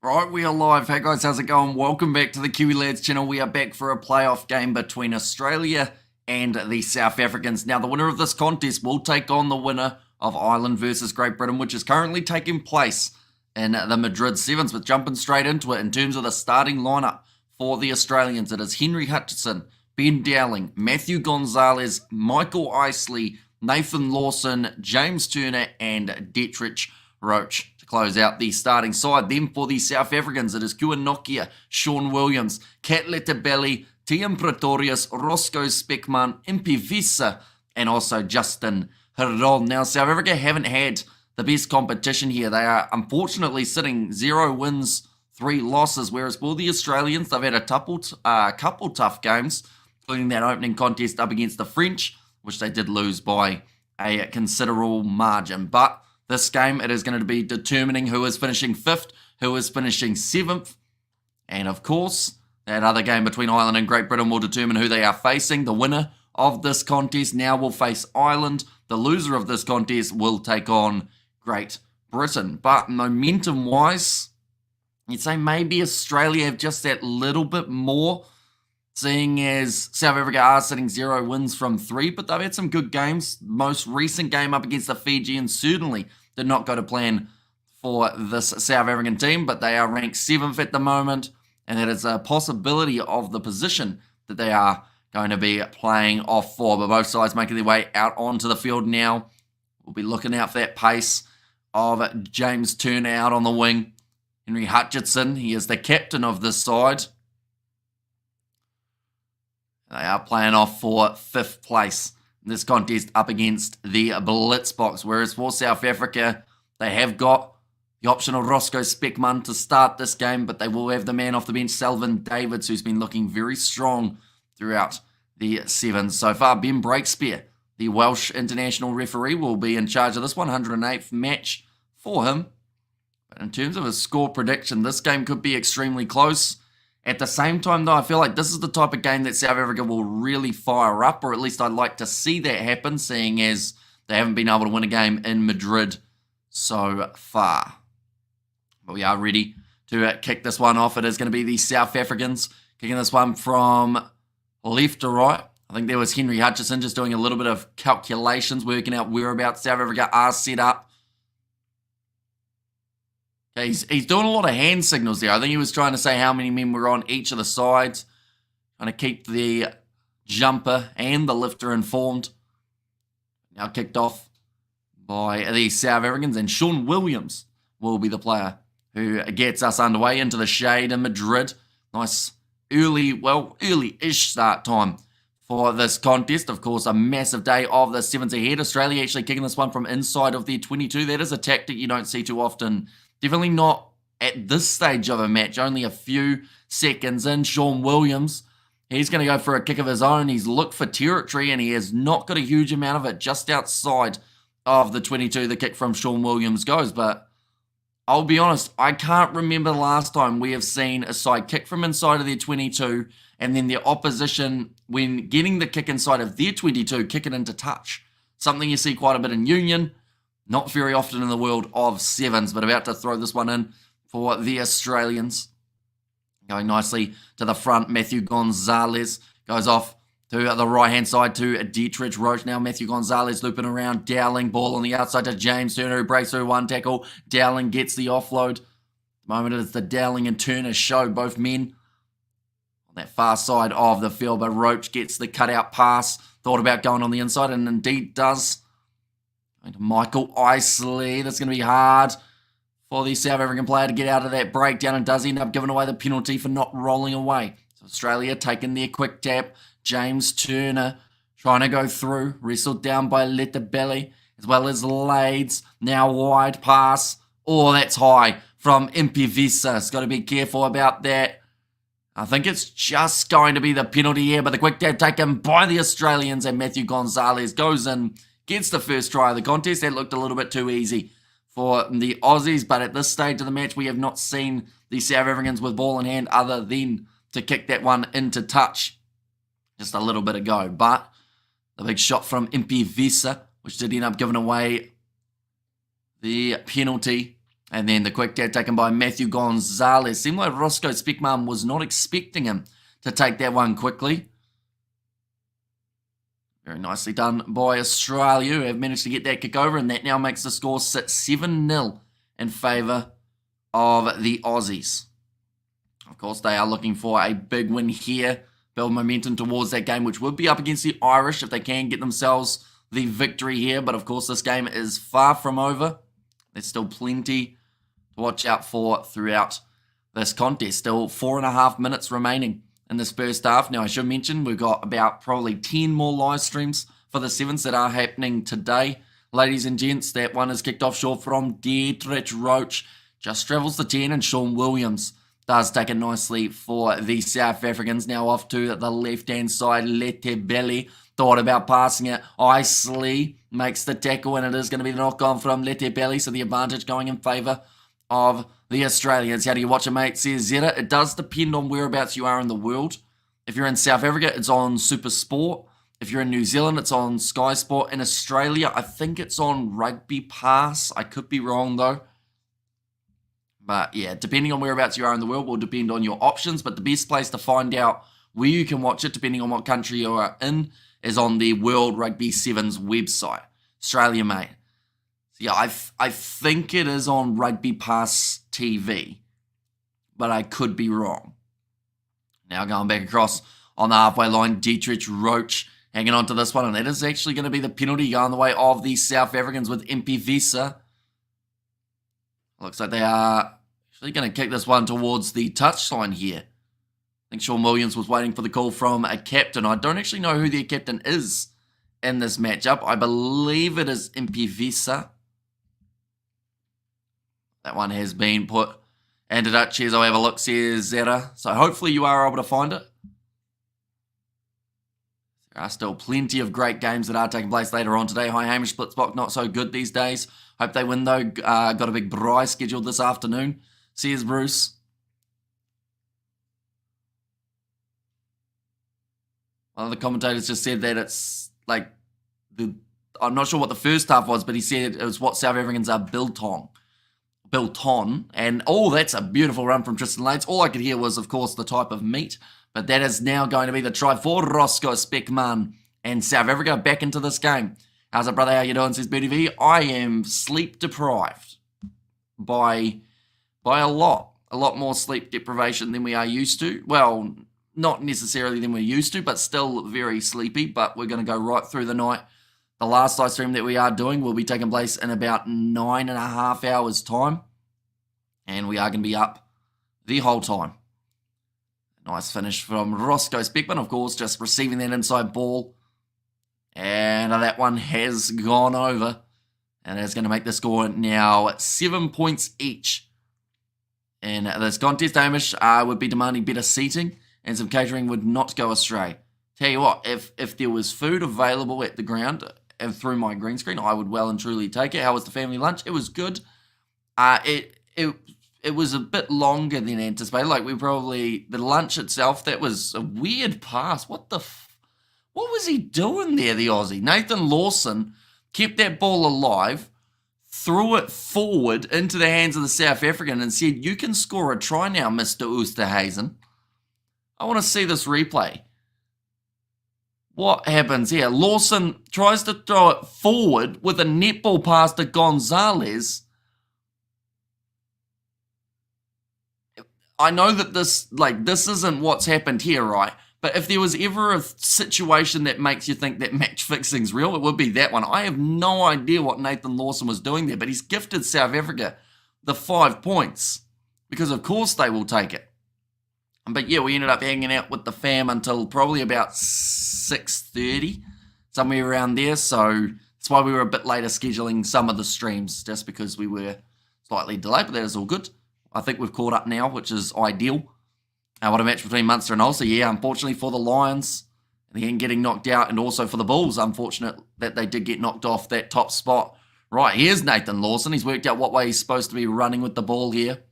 Right, we are live. Hey guys, how's it going? Welcome back to the Kiwi Lads channel. We are back for a playoff game between Australia and the South Africans. Now, the winner of this contest will take on the winner of Ireland versus Great Britain, which is currently taking place in the Madrid Sevens. But jumping straight into it, in terms of the starting lineup for the Australians, it is Henry Hutchinson, Ben Dowling, Matthew Gonzalez, Michael Isley, Nathan Lawson, James Turner, and Dietrich Roach to close out the starting side. Then for the South Africans, it is Kua Nokia, Sean Williams, Kat Letabelli, Tiam Pretorius, Roscoe Speckman, Impi Visa, and also Justin Hiron. Now, South Africa haven't had the best competition here. They are unfortunately sitting 0 wins, 3 losses, whereas for the Australians, they've had a couple tough games, including that opening contest up against the French, which they did lose by a considerable margin. But this game, it is going to be determining who is finishing 5th, who is finishing 7th. And of course, that other game between Ireland and Great Britain will determine who they are facing. The winner of this contest now will face Ireland. The loser of this contest will take on Great Britain. But momentum-wise, you'd say maybe Australia have just that little bit more, seeing as South Africa are sitting 0 wins from 3, but they've had some good games. Most recent game up against the Fijians certainly did not go to plan for this South African team, but they are ranked 7th at the moment, and that is a possibility of the position that they are going to be playing off for. But both sides making their way out onto the field now. We'll be looking out for that pace of James Turner out on the wing. Henry Hutchinson, he is the captain of this side. They are playing off for 5th place in this contest up against the Blitzboks. Whereas for South Africa, they have got the option of Roscoe Speckman to start this game, but they will have the man off the bench, Selvin Davids, who's been looking very strong throughout the Sevens so far. Ben Breakspear, the Welsh international referee, will be in charge of this 108th match for him. But in terms of his score prediction, this game could be extremely close. At the same time, though, I feel like this is the type of game that South Africa will really fire up, or at least I'd like to see that happen, seeing as they haven't been able to win a game in Madrid so far. But we are ready to kick this one off. It is going to be the South Africans kicking this one from left to right. I think there was Henry Hutchinson just doing a little bit of calculations, working out whereabouts South Africa are set up. Okay, he's doing a lot of hand signals there. I think he was trying to say how many men were on each of the sides, trying to keep the jumper and the lifter informed. Now kicked off by the South Africans, and Sean Williams will be the player who gets us underway into the shade in Madrid. Nice early-ish start time for this contest. Of course, a massive day of the Sevens ahead. Australia actually kicking this one from inside of their 22. That is a tactic you don't see too often. Definitely not at this stage of a match. Only a few seconds in. Sean Williams, he's going to go for a kick of his own. He's looked for territory, and he has not got a huge amount of it just outside of the 22. The kick from Sean Williams goes, but I'll be honest, I can't remember the last time we have seen a side kick from inside of their 22 and then the opposition, when getting the kick inside of their 22, kick it into touch. Something you see quite a bit in Union, not very often in the world of Sevens, but about to throw this one in for the Australians. Going nicely to the front, Matthew Gonzalez goes off to the right-hand side to Dietrich Roach. Now Matthew Gonzalez looping around. Dowling, ball on the outside to James Turner, who breaks through one tackle. Dowling gets the offload. At the moment it's the Dowling and Turner show, both men on that far side of the field, but Roach gets the cutout pass. Thought about going on the inside, and indeed does. Going to Michael Isley. That's going to be hard for the South African player to get out of that breakdown, and does end up giving away the penalty for not rolling away. So Australia taking their quick tap. James Turner trying to go through. Wrestled down by Letabelli, as well as Lades. Now wide pass. Oh, that's high from Impi Visa. It's got to be careful about that. I think it's just going to be the penalty here, but the quick tap taken by the Australians, and Matthew Gonzalez goes in, gets the first try of the contest. That looked a little bit too easy for the Aussies, but at this stage of the match, we have not seen the South Africans with ball in hand other than to kick that one into touch just a little bit ago. But the big shot from Impi Visa, which did end up giving away the penalty And then the quick tap taken by Matthew Gonzalez. Seemed like Roscoe Speckman was not expecting him to take that one quickly. Very nicely done by Australia, who have managed to get that kick over, and that now makes the score sit 7-0 in favour of the Aussies. Of course, they are looking for a big win here, build momentum towards that game, which would be up against the Irish if they can get themselves the victory here. But of course, this game is far from over. There's still plenty to watch out for throughout this contest. Still 4.5 minutes remaining in this first half. Now, I should mention we've got about probably 10 more live streams for the Sevens that are happening today. Ladies and gents, that one is kicked off short from Dietrich Roach. Just travels the 10, and Sean Williams does take it nicely for the South Africans. Now off to the left-hand side, Letebelli. Thought about passing it. Isley makes the tackle, and it is going to be the knock-on from Letebelli, so the advantage going in favour of the Australians. How do you watch it, mate? Says Zeta. It does depend on whereabouts you are in the world. If you're in South Africa, it's on Super Sport. If you're in New Zealand, it's on Sky Sport. In Australia, I think it's on Rugby Pass. I could be wrong, though. But yeah, depending on whereabouts you are in the world will depend on your options. But the best place to find out where you can watch it, depending on what country you are in, is on the World Rugby Sevens website. Australia, mate. So yeah, I think it is on Rugby Pass TV, but I could be wrong. Now going back across on the halfway line, Dietrich Roach hanging on to this one, and that is actually going to be the penalty going the way of the South Africans with Mpivisa. Looks like they are actually going to kick this one towards the touchline here. I think Sean Williams was waiting for the call from a captain. I don't actually know who their captain is in this matchup. I believe it is Mpivisa. That one has been put into Dutch. Cheers, I'll have a look, says Zeta. So hopefully you are able to find it. There are still plenty of great games that are taking place later on today. Hi, Hamish. Blitzboks not so good these days. Hope they win, though. Got a big braai scheduled this afternoon. Says Bruce. One of the commentators just said that it's like, I'm not sure what the first half was, but he said it was what South Africans are built on. And, oh, that's a beautiful run from Tristan Lates. All I could hear was, of course, the type of meat. But that is now going to be the try for Roscoe Speckman and South Africa back into this game. How's it, brother? How you doing? Says BDV. I am sleep deprived by a lot more sleep deprivation than we are used to. Well, not necessarily than we're used to, but still very sleepy. But we're going to go right through the night. The last live stream that we are doing will be taking place in about 9.5 hours' time. And we are going to be up the whole time. Nice finish from Roscoe Speckman, of course, just receiving that inside ball. And that one has gone over. And it's going to make the score now 7 points each. In this contest, Hamish would be demanding better seating, and some catering would not go astray. Tell you what, if there was food available at the ground and through my green screen, I would well and truly take it. How was the family lunch? It was good. It was a bit longer than anticipated. Like, the lunch itself, that was a weird pass. What was he doing there, the Aussie? Nathan Lawson kept that ball alive, threw it forward into the hands of the South African and said, you can score a try now, Mr. Oosterhuizen. I want to see this replay. What happens here? Lawson tries to throw it forward with a netball pass to Gonzalez. I know that this isn't what's happened here, right? But if there was ever a situation that makes you think that match fixing's real, it would be that one. I have no idea what Nathan Lawson was doing there, but he's gifted South Africa the 5 points because, of course, they will take it. But yeah, we ended up hanging out with the fam until probably about 6:30, somewhere around there. So that's why we were a bit later scheduling some of the streams, just because we were slightly delayed, but that is all good. I think we've caught up now, which is ideal. What a match between Munster and Ulster. Yeah, unfortunately for the Lions, again getting knocked out, and also for the Bulls, unfortunate that they did get knocked off that top spot. Right, here's Nathan Lawson. He's worked out what way he's supposed to be running with the ball here.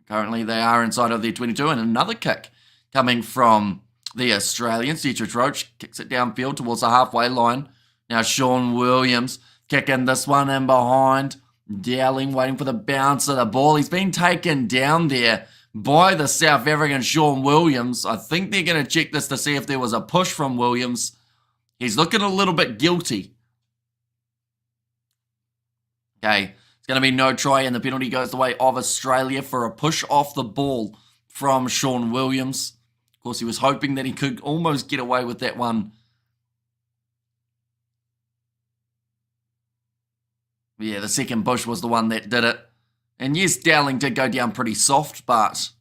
Currently, they are inside of their 22, and another kick coming from the Australians. Dietrich Roach kicks it downfield towards the halfway line. Now Sean Williams kicking this one in behind. Dowling waiting for the bounce of the ball. He's been taken down there by the South African Sean Williams. I think they're going to check this to see if there was a push from Williams. He's looking a little bit guilty. Okay, it's going to be no try, and the penalty goes the way of Australia for a push off the ball from Sean Williams. Of course, he was hoping that he could almost get away with that one. Yeah, the second push was the one that did it. And yes, Dowling did go down pretty soft, but at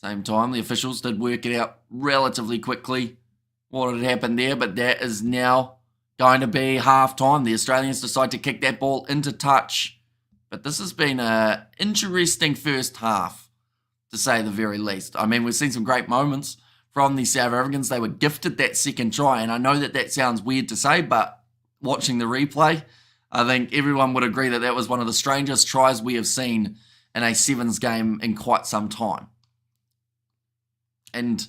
the same time, the officials did work it out relatively quickly what had happened there, but that is now going to be half-time. The Australians decide to kick that ball into touch. But this has been an interesting first half, to say the very least. I mean, we've seen some great moments from the South Africans. They were gifted that second try, and I know that that sounds weird to say, but watching the replay, I think everyone would agree that that was one of the strangest tries we have seen in a Sevens game in quite some time. And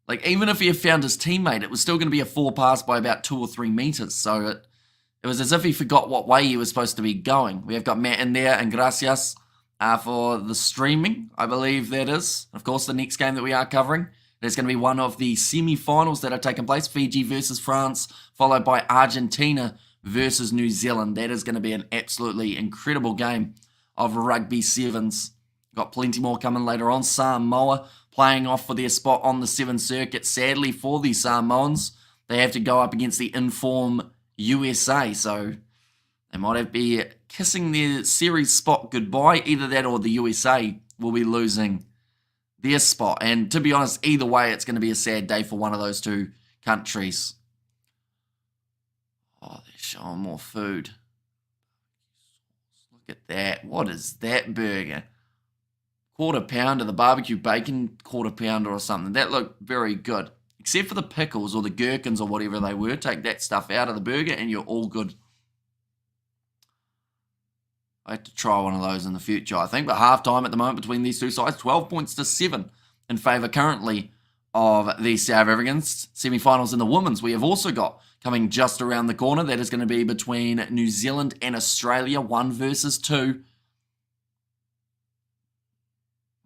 like, even if he had found his teammate, it was still going to be a full pass by about 2 or 3 meters. So it was as if he forgot what way he was supposed to be going. We have got Matt in there and gracias for the streaming, I believe that is. Of course, the next game that we are covering, there's going to be one of the semi-finals that are taking place, Fiji versus France, followed by Argentina versus New Zealand. That is going to be an absolutely incredible game of rugby sevens. Got plenty more coming later on. Samoa playing off for their spot on the Sevens circuit. Sadly for the Samoans, they have to go up against the inform USA, so they might have to be kissing their series spot goodbye. Either that or the USA will be losing their spot. And to be honest, either way, it's going to be a sad day for one of those two countries. Oh, they're showing more food. Look at that. What is that burger? Quarter pounder, the barbecue bacon quarter pounder or something. That looked very good. Except for the pickles or the gherkins or whatever they were. Take that stuff out of the burger and you're all good. I have to try one of those in the future, I think. But half-time at the moment between these two sides. 12 points to 7 in favour currently of the South Africans. Semi-finals in the women's we have also got coming just around the corner. That is going to be between New Zealand and Australia. 1 versus 2.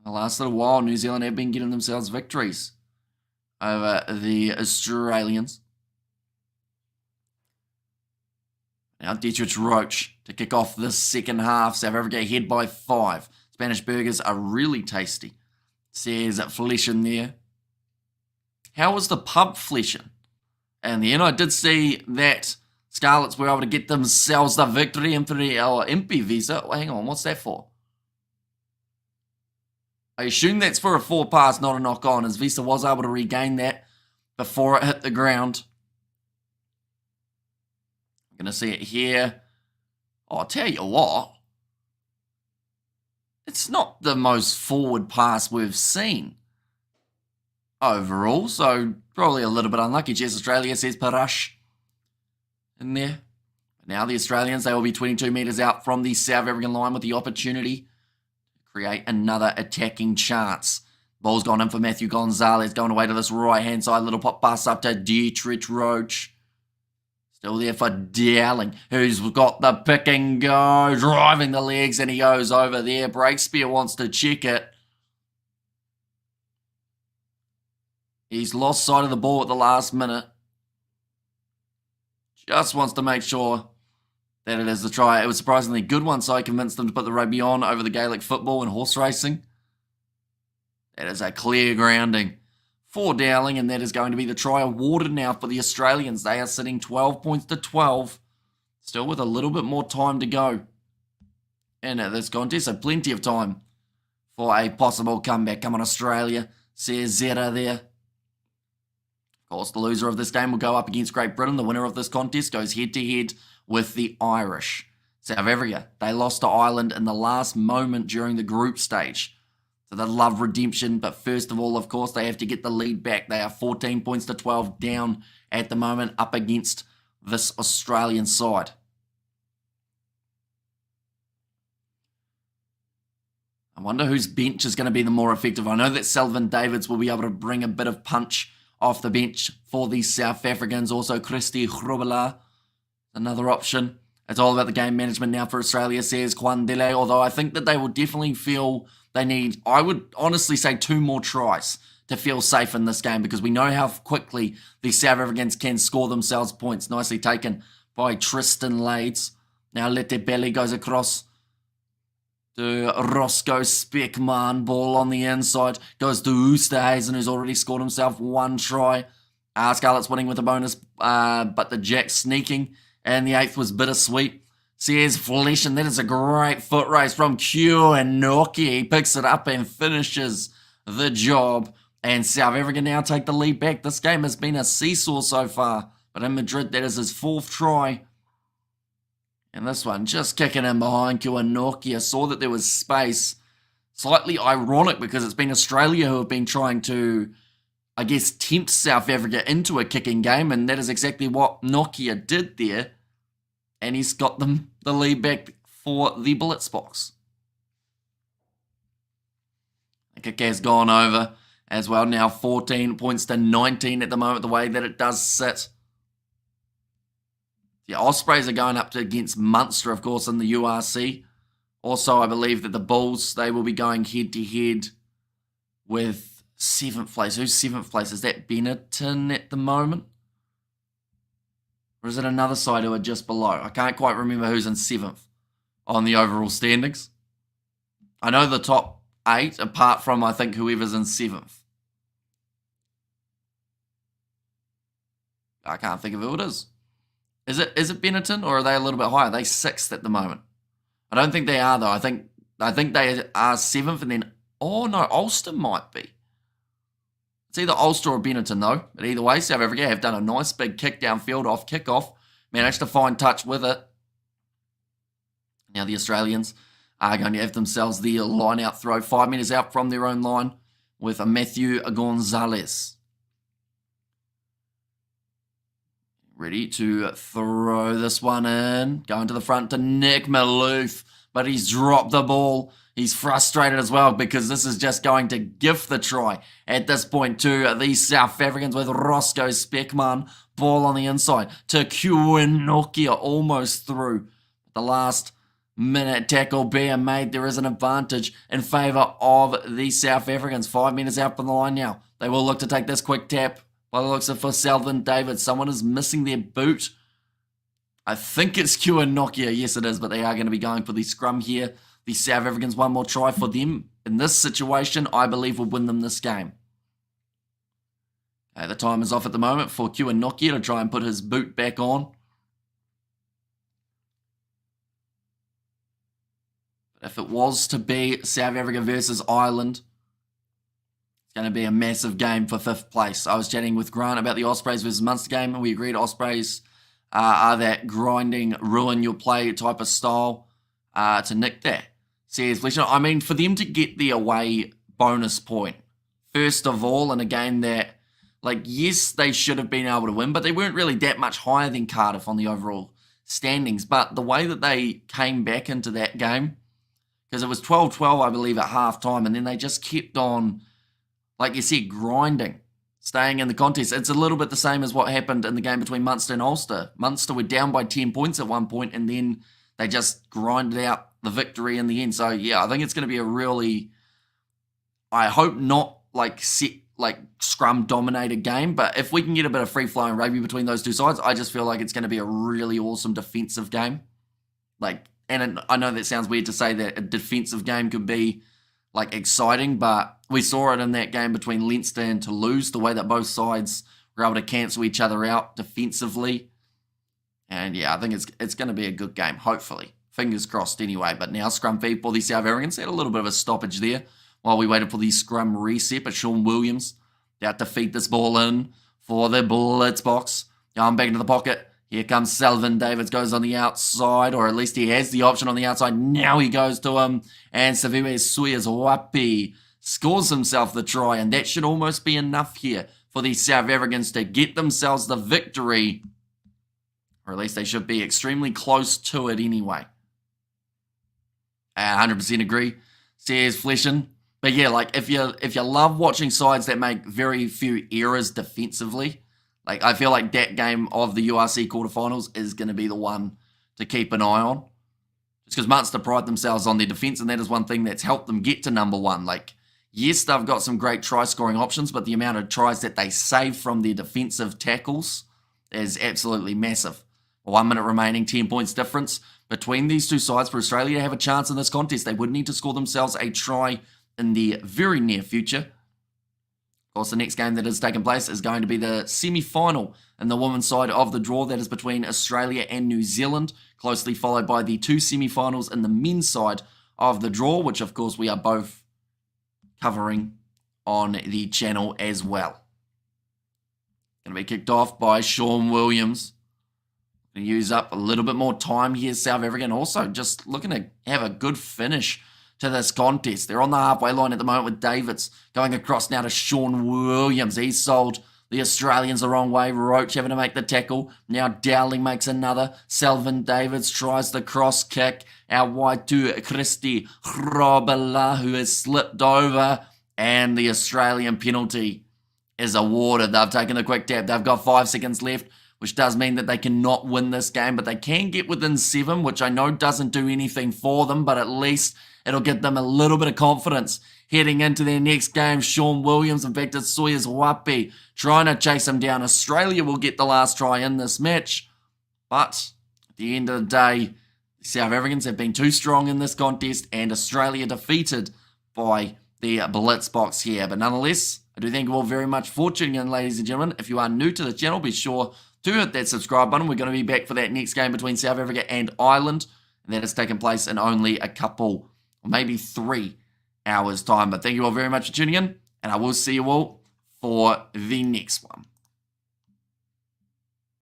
The last little while, New Zealand have been getting themselves victories over the Australians. Now Dietrich Roach to kick off this second half. South Africa ahead by 5. Spanish burgers are really tasty, says Fleschen there. How was the pub, Fleschen? And the end, I did see that Scarlets were able to get themselves the victory in our MP visa. Oh, hang on, what's that for? I assume that's for a 4 pass, not a knock on, as Visa was able to regain that before it hit the ground. I'm going to see it here. Oh, I'll tell you what. It's not the most forward pass we've seen overall, so probably a little bit unlucky. Cheers, Australia, says Parash in there. Now the Australians, they will be 22 metres out from the South African line with the opportunity create another attacking chance. Ball's gone in for Matthew Gonzalez, going away to this right-hand side. Little pop pass up to Dietrich Roach. Still there for Dowling, who's got the pick and go, driving the legs, and he goes over there. Breakspear wants to check it. He's lost sight of the ball at the last minute. Just wants to make sure that it is the try. It was a surprisingly good one, so I convinced them to put the rugby on over the Gaelic football and horse racing. That is a clear grounding for Dowling, and that is going to be the try awarded now for the Australians. They are sitting 12 points to 12, still with a little bit more time to go in this contest, so plenty of time for a possible comeback. Come on, Australia, says Zeta there. Of course, the loser of this game will go up against Great Britain. The winner of this contest goes head-to-head with the Irish. South Africa, they lost to Ireland in the last moment during the group stage. So they love redemption, but first of all, of course, they have to get the lead back. They are 14 points to 12 down at the moment up against this Australian side. I wonder whose bench is going to be the more effective. I know that Selvin Davids will be able to bring a bit of punch off the bench for the South Africans. Also, Christy Grobela, another option. It's all about the game management now for Australia, says Quandele, although I think that they will definitely feel they need, I would honestly say, 2 more tries to feel safe in this game, because we know how quickly the South Africans can score themselves points. Nicely taken by Tristan Lades. Now Letebele goes across to Roscoe Speckman. Ball on the inside. Goes to Oosterhuizen, who's already scored himself 1 try. Scarlet's winning with a bonus, but the Jack sneaking. And the 8th was bittersweet. Says Flesh, and that is a great foot race from Q and Nokia. He picks it up and finishes the job. And South Africa now take the lead back. This game has been a seesaw so far. But in Madrid, that is his 4th try. And this one just kicking in behind Nokia. Saw that there was space. Slightly ironic, because it's been Australia who have been trying to, I guess, tempt South Africa into a kicking game. And that is exactly what Nokia did there. And he's got them the lead back for the Blitzboks. The kick has gone over as well. Now 14 points to 19 at the moment, the way that it does sit. The Ospreys are going up to against Munster, of course, in the URC. Also, I believe that the Bulls, they will be going head-to-head with 7th place. Who's 7th place? Is that Benetton at the moment? Or is it another side who are just below? I can't quite remember who's in 7th on the overall standings. I know the top 8, apart from, I think, whoever's in 7th. I can't think of who it is. Is it Benetton, or are they a little bit higher? Are they 6th at the moment? I don't think they are, though. I think they are 7th, and then, oh no, Ulster might be. It's either Ulster or Benetton, though. But either way, South Africa have done a nice big kick downfield off kickoff. Managed to find touch with it. Now the Australians are going to have themselves the line-out throw 5 metres out from their own line with a Matthew Gonzalez. Ready to throw this one in. Going to the front to Nick Maloof. But he's dropped the ball. He's frustrated as well, because this is just going to gift the try at this point to the South Africans with Roscoe Speckman. Ball on the inside to Nokia, almost through. The last minute tackle being made. There is an advantage in favour of the South Africans. 5 metres out from the line now. They will look to take this quick tap. By the looks of for Selvin David, someone is missing their boot. I think it's Nokia. Yes, it is, but they are going to be going for the scrum here. The South Africans, 1 more try for them. In this situation, I believe will win them this game. The time is off at the moment for Nokia to try and put his boot back on. But if it was to be South Africa versus Ireland, going to be a massive game for 5th place. I was chatting with Grant about the Ospreys versus Munster game, and we agreed Ospreys are that grinding, ruin your play type of style to nick that. Says, I mean, for them to get the away bonus point, first of all, in a game that, like, yes, they should have been able to win, but they weren't really that much higher than Cardiff on the overall standings. But the way that they came back into that game, because it was 12-12, I believe, at half-time, and then they just kept on, like you said, grinding, staying in the contest. It's a little bit the same as what happened in the game between Munster and Ulster. Munster were down by 10 points at one point, and then they just grinded out the victory in the end. So, yeah, I think it's going to be a really, I hope not like scrum-dominated game, but if we can get a bit of free-flowing rugby between those two sides, I just feel like it's going to be a really awesome defensive game. And I know that sounds weird to say that a defensive game could be like exciting, but we saw it in that game between Leinster and Toulouse, the way that both sides were able to cancel each other out defensively. And yeah, I think it's going to be a good game, hopefully. Fingers crossed anyway. But now scrum feed for the South Africans. Had a little bit of a stoppage there while we waited for the scrum reset. But Sean Williams out to feed this ball in for the Blitzboks. Going back into the pocket. Here comes Selvin Davids, goes on the outside, or at least he has the option on the outside. Now he goes to him, and Saviwe Suez-Wapi scores himself the try, and that should almost be enough here for the South Africans to get themselves the victory, or at least they should be extremely close to it anyway. I 100% agree, says Fleshin. But yeah, like if you love watching sides that make very few errors defensively, like, I feel like that game of the URC quarterfinals is going to be the one to keep an eye on. Just because Munster pride themselves on their defence, and that is one thing that's helped them get to number one. Like, yes, they've got some great try-scoring options, but the amount of tries that they save from their defensive tackles is absolutely massive. 1 minute remaining, 10 points difference between these two sides. For Australia to have a chance in this contest, they would need to score themselves a try in the very near future. Of course, the next game that is taking place is going to be the semi-final in the women's side of the draw. That is between Australia and New Zealand, closely followed by the two semi-finals in the men's side of the draw, which of course we are both covering on the channel as well. Going to be kicked off by Sean Williams. Going to use up a little bit more time here, South Africa, and also just looking to have a good finish to this contest. They're on the halfway line at the moment with Davids going across now to Sean Williams. He's sold the Australians the wrong way. Roach having to make the tackle. Now Dowling makes another. Selvin Davids tries the cross kick. Our wide to Christy Robela, who has slipped over, and the Australian penalty is awarded. They've taken a quick tap. They've got 5 seconds left, which does mean that they cannot win this game, but they can get within 7, which I know doesn't do anything for them, but at least it'll give them a little bit of confidence heading into their next game. Sean Williams, in fact, it's Sawyers Wapi trying to chase him down. Australia will get the last try in this match, but at the end of the day, the South Africans have been too strong in this contest, and Australia defeated by the Blitzboks here. But nonetheless, I do thank you all very much for tuning in, ladies and gentlemen. If you are new to the channel, be sure to hit that subscribe button. We're going to be back for that next game between South Africa and Ireland, and that has taken place in only a couple, or maybe 3 hours' time. But thank you all very much for tuning in, and I will see you all for the next one.